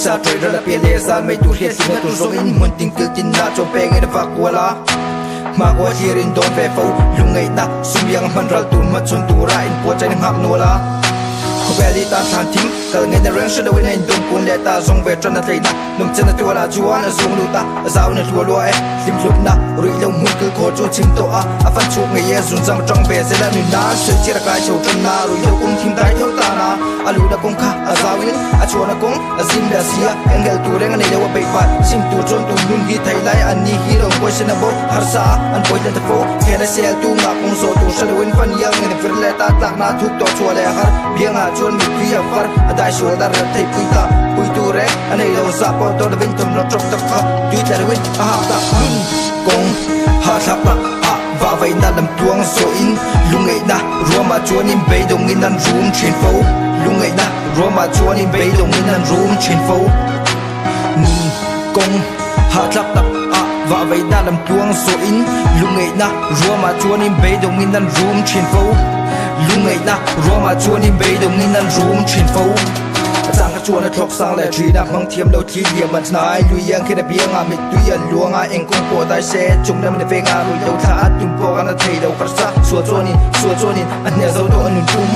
sa trôi ra bia lê gian mấy tu hết xin tu zong in muốn tình kêu tin na cho beng in vạc qua la mà qua hiền đón về phâu lung ngày na sum yang man ral tun mà chun tu ra in po chai ngap no la Valley ta than thím Cờ ngày nè răng sơ đầu in đông cuốn lệ ta dòng về trần thầy na nằm chân là tua là chúa là dùng lưu ta giáo nè tua lúa ấy lim lúc na rụi lông hun cứ khó cho chim tổ à phân chuộc ngày ye dùng răng trong về sẽ là nụ na sự chỉ là cái chiều trần na rụi lâu cũng thím tay theo ta na à lũ đã cũng khá giáo in chúa nó cũng zim bè xia anh gel tu reng này đâu bị phạt sim tu trôn tu luôn ghi thầy lại anh ni hi đồng quay xin bố har sa anh quay lên thành phố khe là xe tu ngã cũng số tu sơ đầu in phân yang ngày nè lệ ta tạc na thuốc tổ chúa lệ har biếng chuan mi pui afar adai shul dar thei pui ta pui tu re anei lo za po to de vin tum no trok tak kha tu ta win a ha ta hun kong ha thap ta a va vai na lam tuang so in lungai na roma chuan in be dong in an room chin fo lungai na roma chuan in be dong in an room chin fo ni kong ha thap ta a va vai na lam tuang so in lungai na roma chuan in be dong in an room chin fo lung ngày na Roma chuan in bay đồng in an room chin fo Giang ka chuan a thok sang le tri na mang thiam lo thi liam man nai lui yang khi na biang a mit tu yan luang a eng kong po dai se chung na me ve nga ru lo tha tum po ana thei lo kar sa suo chuan in an ne zo do an tum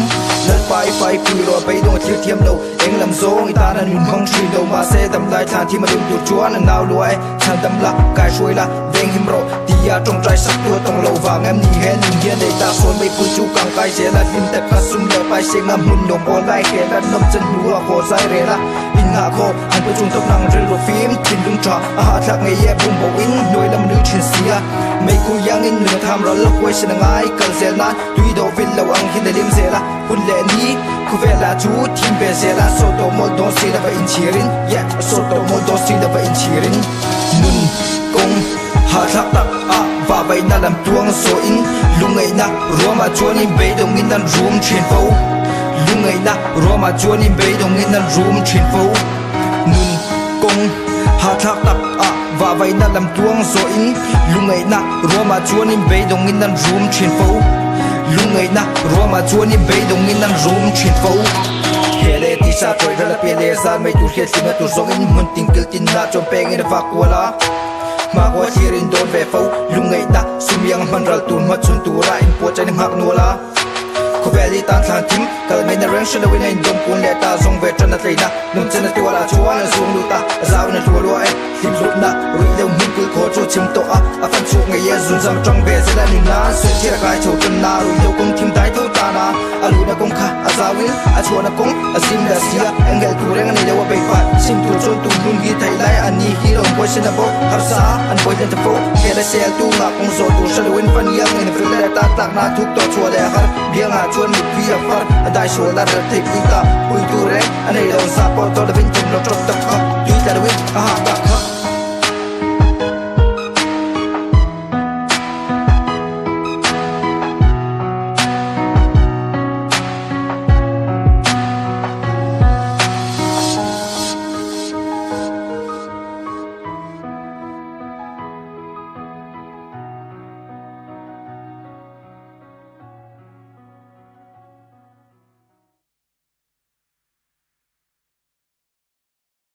lal pai pi ro bay dong thi thiam lo eng lam zong ita na nun mang tri lo ma se dam lai tha thi ma dum tu chuan an naw lo ai chan dam la kai shui la veng him ro tia trong trai sắc tua tông lâu vàng em nhìn hen nhìn hiên để ta xuân mấy phun chú càng cay sẽ là phim tập cắt sung để bay sẽ ngắm hùn đồng bò lai kẻ đã nằm chân lúa khổ dài rẻ la in hạ khô anh với trung tốc năng rơi lộ phim tin đúng trò hạ thạc ngày ye bùng bầu in nuôi lâm nữ trên xia mấy cô yang in nửa tham rồi lộc quay sẽ ngay cần sẽ nan tuy đầu viên lâu ăn khi để liêm sẽ là hùn lệ ní cô về là chú thiên về sẽ là số tổ một đôi xí là vậy in chirin yeah số tổ một đôi xí là vậy in chirin nun công hạ thạc ta và vậy na làm tuang so in lung ngày na Roma chuan in bay dong in an room chin fo lung ngày na Roma chuan in bay dong in an room chin fo nun kong ha thak tak và vậy na làm tuang so in lung ngày na Roma chuan in bay dong in an room chin fo lung ngày na Roma chuan in bay dong in an room chin fo hele ti sa trôi ra la pele za mấy tu hết xin tu zong in mun ting kil tin na chom peng in va kwala mà qua hiền đón về phâu lung ngày ta sum yang man ral tun mà chun tu ra in po chai ngap no la Valley ta than thím Cờ ngày nè răng sơ đầu in đông cuốn lệ ta dòng về trần thầy na nằm chân là tua là chúa là dùng lưu ta giáo nè tua lúa ấy tìm lúc na rụi lâu hun cứ khó cho chim tổ à phân chuộc ngày ye dùng dầm trong về sẽ là nụ na xuyên chia là cái chầu chân na rụi lâu công thím tái thâu ta na à lũ na công khá à giáo in à chúa na công à sim là xia anh gel tu reng này lâu bị phạt sim tu chôn tu hun ghi thầy lại anh ni khi đồng quay xin na bố har sa anh quay lên thành phố kẻ là xe tu ngạc công số tu sơ đầu in phân yang ngày nè là ta tạc na thuốc to chúa lệ har biếng chuan mi pui afar adai shul dar thei pui ta pui tu re anei lo sa po to de vin tum no trok tak tu ta de win a ha ta